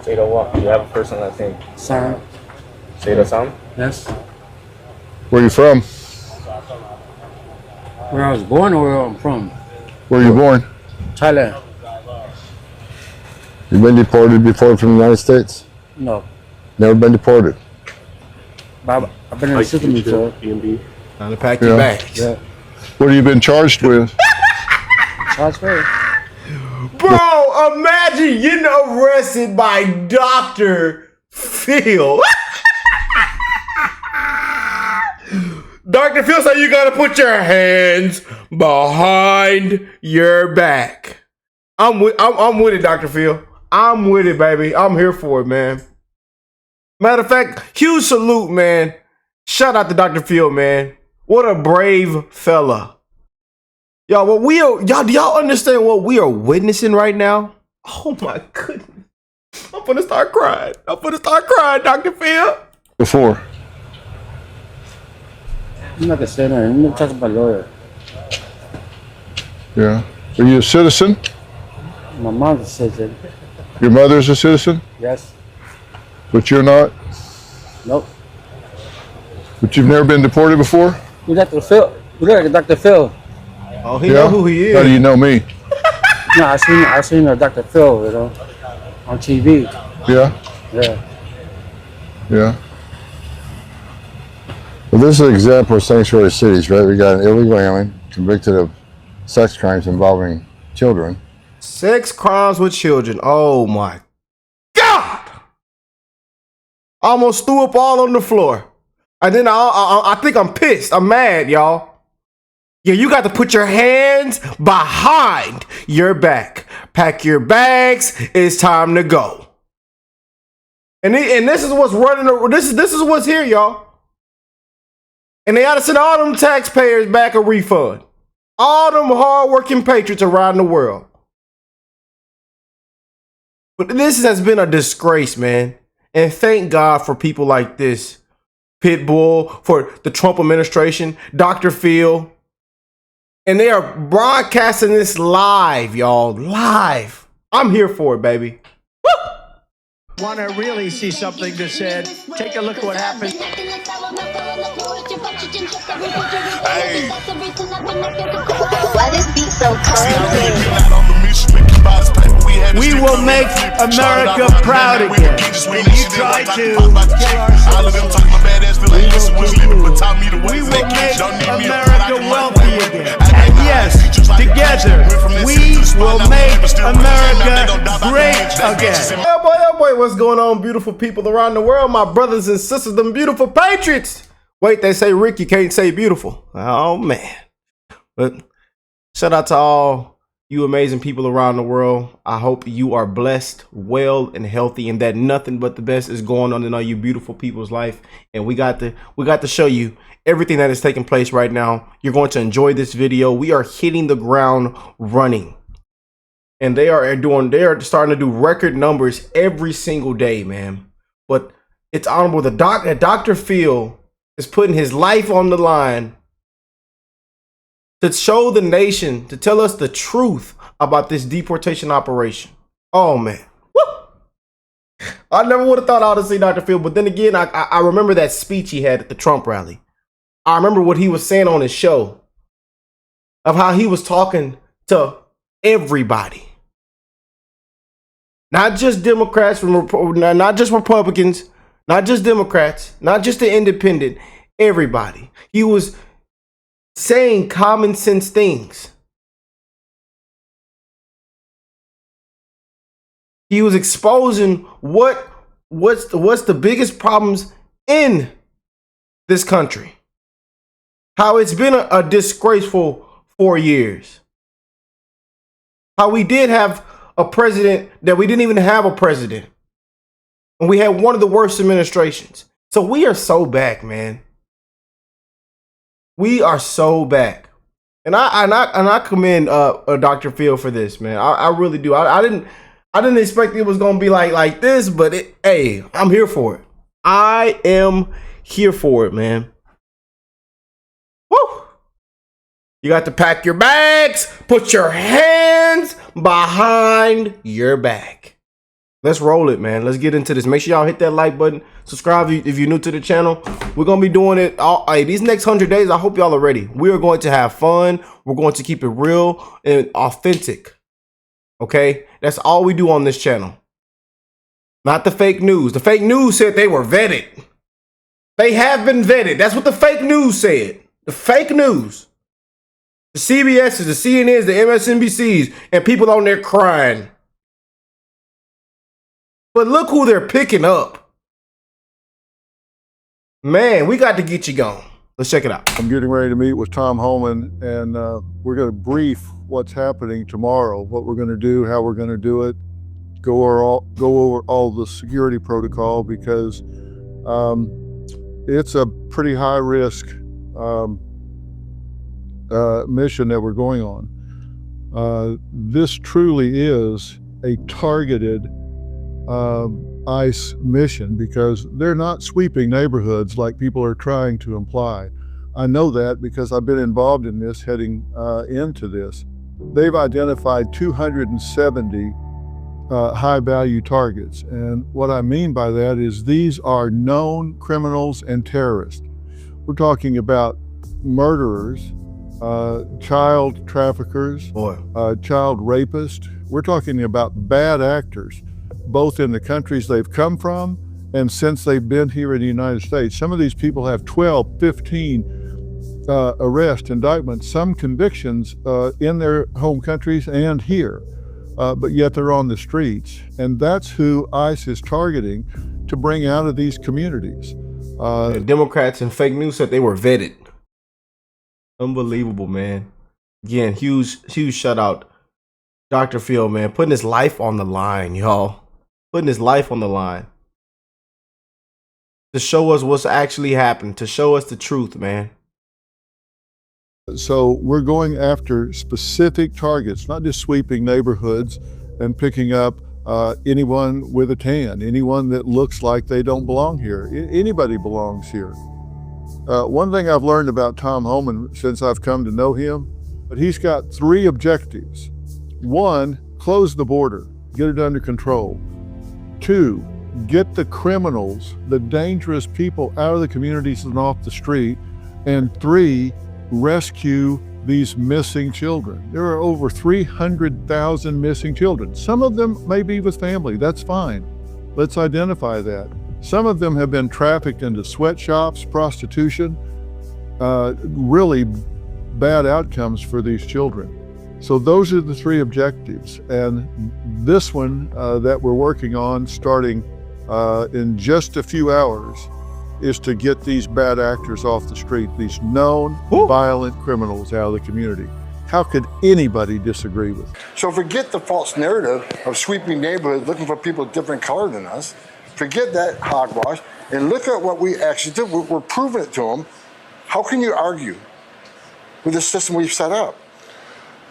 State of what? You have a person last name? Sam. State of Sam? Yes. Where you from? Where I was born or where I'm from? Where you born? Thailand. You been deported before from the United States? No. Never been deported? But I've been in the system before. B&B. Time to pack your bags. Yeah. What have you been charged with? Transfer. Bro, imagine getting arrested by Dr. Phil. Dr. Phil said you gotta put your hands behind your back. I'm with it, Dr. Phil. I'm with it, baby. I'm here for it, man. Matter of fact, huge salute, man. Shout out to Dr. Phil, man. What a brave fella. Y'all, do y'all understand what we are witnessing right now? Oh my goodness. I'm gonna start crying. Dr. Phil. Before? I'm not gonna say that. I'm gonna talk to my lawyer. Yeah. Are you a citizen? My mom's a citizen. Your mother's a citizen? Yes. But you're not? Nope. But you've never been deported before? You Dr. Phil. You look like Dr. Phil. Oh, he know who he is. How do you know me? No, I seen Dr. Phil, you know, on TV. Yeah? Yeah. Yeah. Well, this is an example of sanctuary cities, right? We got an illegal alien convicted of sex crimes involving children. Sex crimes with children. Oh my God! Almost threw up all on the floor. And then I think I'm pissed. I'm mad, y'all. Yeah, you got to put your hands behind your back. Pack your bags. It's time to go. And this is what's running. This is what's here, y'all. And they ought to send all them taxpayers back a refund. All them hardworking patriots around the world. But this has been a disgrace, man. And thank God for people like this. Pitbull, for the Trump administration, Dr. Phil. And they are broadcasting this live, y'all. Live. I'm here for it, baby. Want to really see something that said, take a look at what happened. Why this beat so We will make America proud again. If you try to kill our citizens, we will make America wealthy again. And yes, together, we will make America great again. Oh boy, what's going on, beautiful people around the world? My brothers and sisters, them beautiful patriots. Wait, they say, Rick, you can't say beautiful. Oh, man. But shout out to all you amazing people around the world. I hope you are blessed, well, and healthy, and that nothing but the best is going on in all you beautiful people's life. And we got to show you everything that is taking place right now. You're going to enjoy this video. We are hitting the ground running. And they are starting to do record numbers every single day, man. But it's honorable that Dr. Phil is putting his life on the line to show the nation, to tell us the truth about this deportation operation. Oh, man. Woo! I never would have thought I would have seen Dr. Phil, but then again, I remember that speech he had at the Trump rally. I remember what he was saying on his show of how he was talking to everybody. Not just Democrats, not just Republicans, not just Democrats, not just the independent, everybody. He was saying common sense things. He was exposing what's the biggest problems in this country. How it's been a disgraceful 4 years. How we did have a president that we didn't even have a president. And we had one of the worst administrations. So we are so back, man. We are so back. And I commend Dr. Phil for this, man. I really do. I didn't expect it was gonna be like this, but hey, I'm here for it. I am here for it, man. Woo! You got to pack your bags, put your hands behind your back. Let's roll it, man. Let's get into this. Make sure y'all hit that like button. Subscribe if you're new to the channel. We're going to be doing it all. Hey, these next 100 days, I hope y'all are ready. We are going to have fun. We're going to keep it real and authentic. Okay? That's all we do on this channel. Not the fake news. The fake news said they were vetted. They have been vetted. That's what the fake news said. The fake news. The CBS's, the CNNs, the MSNBCs, and people on there crying. But look who they're picking up. Man, we got to get you going. Let's check it out. I'm getting ready to meet with Tom Homan, and we're going to brief what's happening tomorrow, what we're going to do, how we're going to do it, go over all the security protocol, because it's a pretty high risk mission that we're going on. This truly is a targeted ICE mission, because they're not sweeping neighborhoods like people are trying to imply. I know that because I've been involved in this heading into this. They've identified 270 high value targets. And what I mean by that is these are known criminals and terrorists. We're talking about murderers, child traffickers, child rapists. We're talking about bad actors, both in the countries they've come from and since they've been here in the United States. Some of these people have 12, 15 arrest indictments, some convictions in their home countries and here, but yet they're on the streets. And that's who ICE is targeting to bring out of these communities. The Democrats and fake news said they were vetted. Unbelievable, man. Again, huge shout out. Dr. Phil, man, putting his life on the line, y'all. Putting his life on the line. To show us what's actually happened. To show us the truth, man. So we're going after specific targets, not just sweeping neighborhoods and picking up anyone with a tan, anyone that looks like they don't belong here. Anybody belongs here. One thing I've learned about Tom Homan since I've come to know him, but he's got 3 objectives. 1, close the border, get it under control. 2, get the criminals, the dangerous people out of the communities and off the street. And 3, rescue these missing children. There are over 300,000 missing children. Some of them may be with family, that's fine. Let's identify that. Some of them have been trafficked into sweatshops, prostitution, really bad outcomes for these children. So those are the 3 objectives. And this one that we're working on starting in just a few hours is to get these bad actors off the street, these known violent criminals out of the community. How could anybody disagree with it? So forget the false narrative of sweeping neighborhoods looking for people different color than us. Forget that hogwash and look at what we actually did. We're proving it to them. How can you argue with the system we've set up?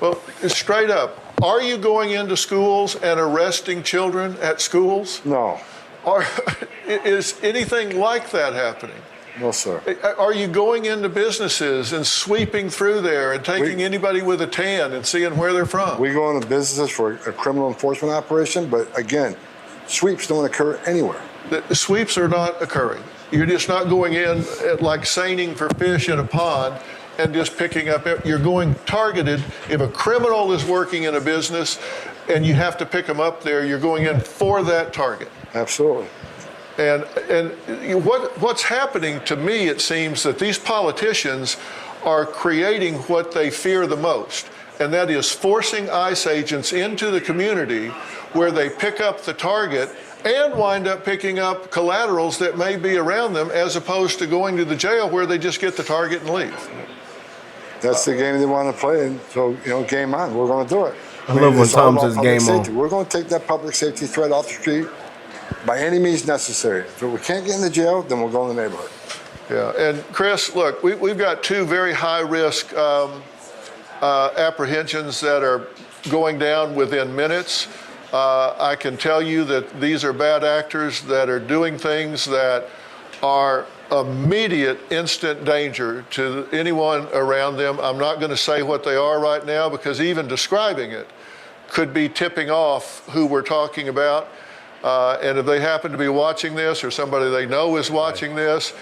Well, straight up, are you going into schools and arresting children at schools? No. Is anything like that happening? No, sir. Are you going into businesses and sweeping through there and taking anybody with a tan and seeing where they're from? We go into businesses for a criminal enforcement operation, but again, sweeps don't occur anywhere. The sweeps are not occurring. You're just not going in like seining for fish in a pond and just picking up. You're going targeted. If a criminal is working in a business and you have to pick them up there, you're going in for that target. Absolutely. And what's happening to me, it seems that these politicians are creating what they fear the most, and that is forcing ICE agents into the community where they pick up the target and wind up picking up collaterals that may be around them, as opposed to going to the jail where they just get the target and leave. That's the game they want to play, and so, game on. We're going to do it. I love when Tom says game on. We're going to take that public safety threat off the street by any means necessary. If we can't get in the jail, then we'll go in the neighborhood. Yeah, and Chris, look, we've got 2 very high-risk apprehensions that are going down within minutes. I can tell you that these are bad actors that are doing things that are immediate, instant danger to anyone around them. I'm not going to say what they are right now, because even describing it could be tipping off who we're talking about. And if they happen to be watching this or somebody they know is watching this,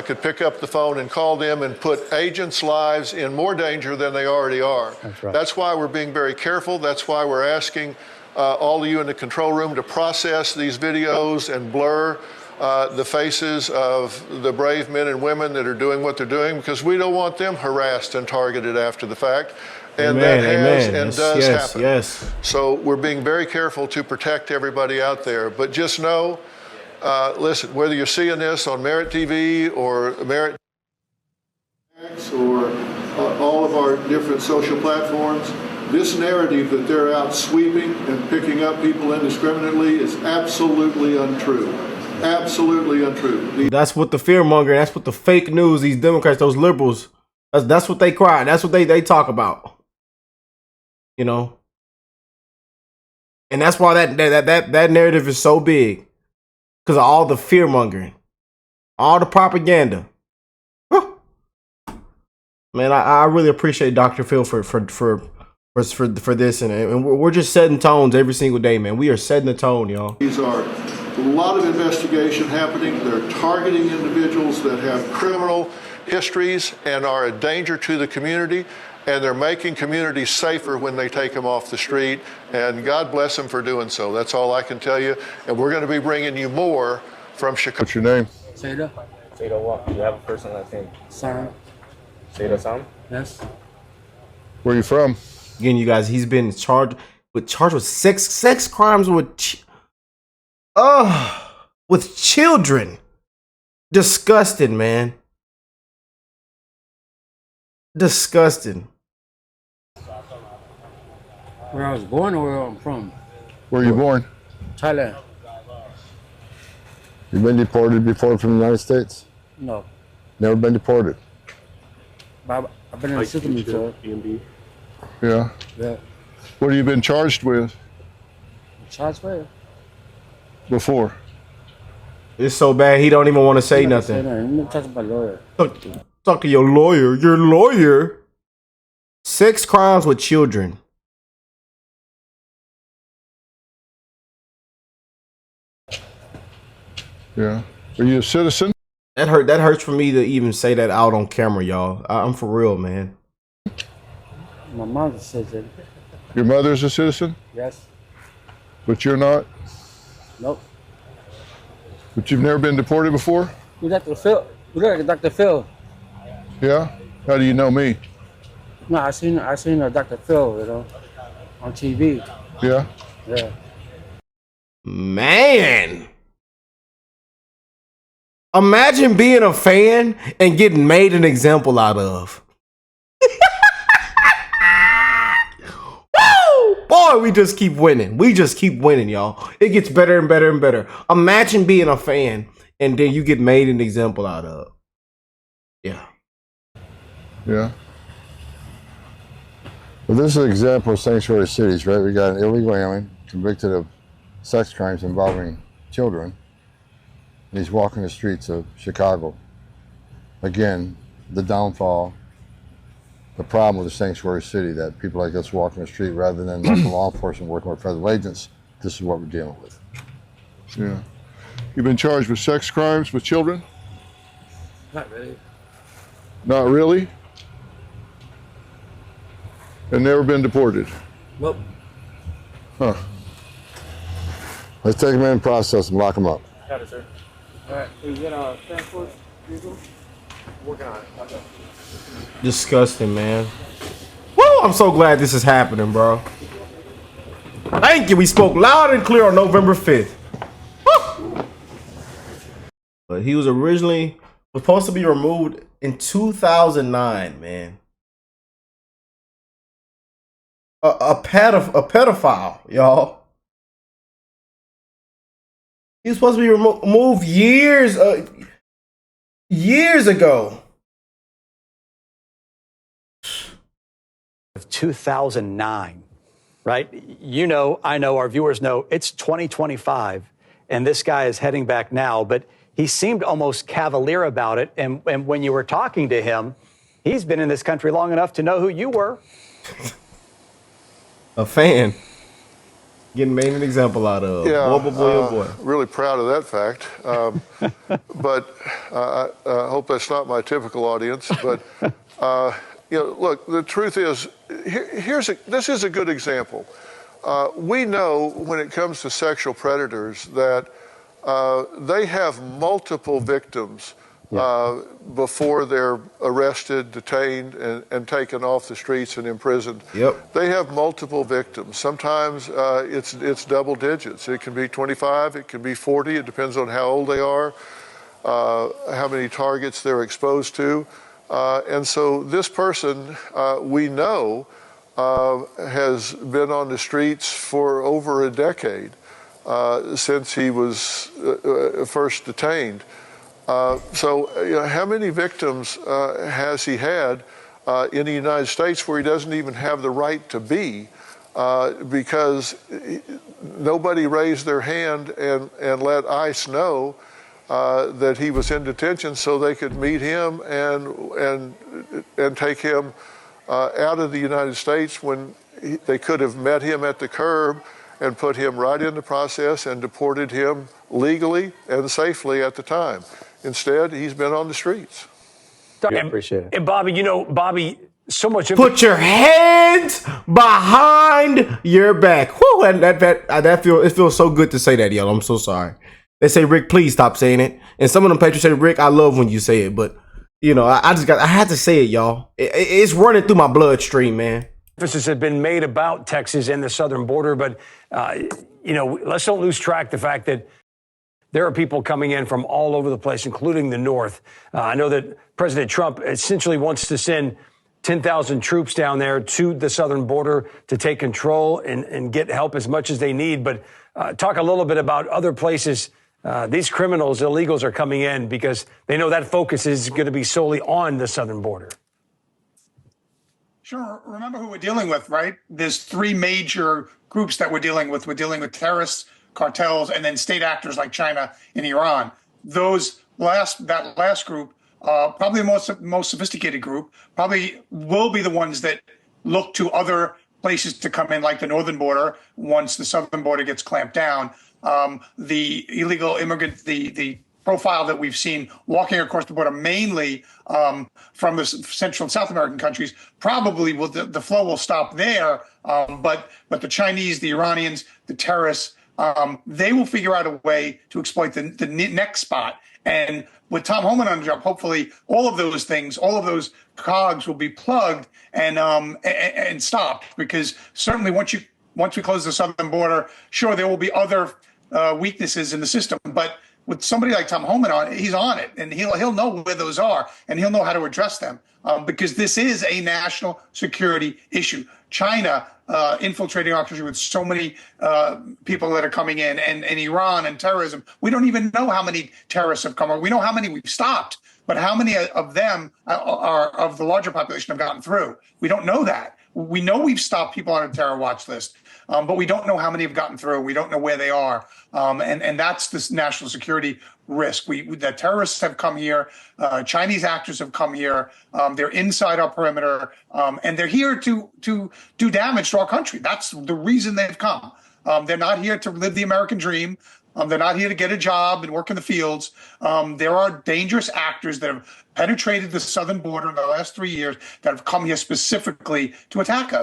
could pick up the phone and call them and put agents' lives in more danger than they already are. That's right. That's why we're being very careful. That's why we're asking all of you in the control room to process these videos and blur the faces of the brave men and women that are doing what they're doing, because we don't want them harassed and targeted after the fact. And Amen, that has amen. and does Yes, happen. yes. So we're being very careful to protect everybody out there. But just know, listen, whether you're seeing this on Merit TV or Merit or all of our different social platforms, this narrative that they're out sweeping and picking up people indiscriminately is absolutely untrue. Absolutely untrue. That's what the fear mongering, that's what the fake news, these Democrats, those liberals, that's what they cry. That's what they talk about. You know? And that's why that narrative is so big. Because of all the fear mongering. All the propaganda. Whew. Man, I really appreciate Dr. Phil for this, and we're just setting tones every single day, man. We are setting the tone, y'all. These are a lot of investigation happening. They're targeting individuals that have criminal histories and are a danger to the community, and they're making communities safer when they take them off the street, and God bless them for doing so. That's all I can tell you, and we're going to be bringing you more from Chicago. What's your name? Seda. Say what? You have a first and last name. Sam. Say Sam? Yes. Where are you from? Again, you guys, he's been charged with sex crimes with children. Disgusting, man. Disgusting. Where I was born or where I'm from? Where are you born? Thailand. You been deported before from the United States? No. Never been deported? But I've been in the system before. Yeah. Yeah. What have you been charged with Charged where? before? It's so bad he don't even want to say nothing. I'm not talking about lawyer. Talk to your lawyer. Your lawyer. Sex crimes with children. Yeah. Are you a citizen? That hurts for me to even say that out on camera, y'all. I'm for real, man. My mom's a citizen. Your mother's a citizen, Yes. but you're not? Nope. But you've never been deported before? You Dr. Phil. You look like Dr. Phil. Yeah? How do you know me? No, I seen Dr. Phil, you know, on TV. Yeah? Yeah. Man. Imagine being a fan and getting made an example out of. Woo! Boy, we just keep winning. We just keep winning, y'all. It gets better and better and better. Imagine being a fan and then you get made an example out of. Yeah. Yeah. Well, this is an example of sanctuary cities, right? We got an illegal alien convicted of sex crimes involving children. And he's walking the streets of Chicago. Again, the downfall, the problem with the sanctuary city, that people like us walking the street rather than local law enforcement working with federal agents. This is what we're dealing with. Yeah. You've been charged with sex crimes with children? Not really. Not really? And never been deported? Nope. Huh. Let's take him in and process him, lock him up. Got it, sir. All right. Is it a transport vehicle? Working on it. Okay. Disgusting, man. Woo! I'm so glad this is happening, bro. Thank you. We spoke loud and clear on November 5th. Woo! But he was originally supposed to be removed in 2009, man. A pedophile, y'all. He was supposed to be removed years ago. Of 2009, right? You know, I know, our viewers know, it's 2025, and this guy is heading back now, but he seemed almost cavalier about it, and when you were talking to him, he's been in this country long enough to know who you were. A fan. Getting made an example out of. Yeah, Boy, oh boy. Really proud of that fact. But I hope that's not my typical audience. But look, the truth is, this is a good example. We know when it comes to sexual predators that they have multiple victims before they're arrested, detained, and taken off the streets and imprisoned. Yep. They have multiple victims. Sometimes it's double digits. It can be 25, it can be 40. It depends on how old they are, how many targets they're exposed to. And so this person, we know, has been on the streets for over a decade since he was first detained. So how many victims has he had in the United States where he doesn't even have the right to be because nobody raised their hand and let ICE know that he was in detention so they could meet him and take him out of the United States when they could have met him at the curb and put him right in the process and deported him legally and safely at the time. Instead, he's been on the streets. I appreciate it. And Bobby, so much. Put your hands behind your back. Whew, it feels so good to say that, y'all. I'm so sorry. They say, Rick, please stop saying it. And some of them patrons say, Rick, I love when you say it, but I had to say it, y'all. It's running through my bloodstream, man. Emphasis has been made about Texas and the southern border, but let's don't lose track of the fact that there are people coming in from all over the place, including the north. I know that President Trump essentially wants to send 10,000 troops down there to the southern border to take control and get help as much as they need. But talk a little bit about other places these criminals, illegals are coming in because they know that focus is going to be solely on the southern border. Sure. Remember who we're dealing with, right? There's three major groups that we're dealing with. We're dealing with terrorists, cartels, and then state actors like China and Iran. That last group, probably the most sophisticated group, probably will be the ones that look to other places to come in, like the northern border, once the southern border gets clamped down. The illegal immigrant, the profile that we've seen walking across the border, mainly from the Central and South American countries, probably the flow will stop there. But the Chinese, the Iranians, the terrorists, they will figure out a way to exploit the next spot. And with Tom Homan on the job, hopefully all of those things, all of those cogs will be plugged and stopped. Because certainly once we close the southern border, sure, there will be other weaknesses in the system. But with somebody like Tom Homan on, he's on it, and he'll know where those are, and he'll know how to address them. Because this is a national security issue. China infiltrating our country with so many people that are coming in, and Iran and terrorism. We don't even know how many terrorists have come. We know how many we've stopped, but how many of them are of the larger population have gotten through? We don't know that. We know we've stopped people on a terror watch list, but we don't know how many have gotten through. We don't know where they are, and that's this national security risk. The terrorists have come here. Chinese actors have come here. They're inside our perimeter, and they're here to do damage to our country. That's the reason they've come. They're not here to live the American dream. They're not here to get a job and work in the fields. There are dangerous actors that have penetrated the southern border in the last 3 years that have come here specifically to attack us.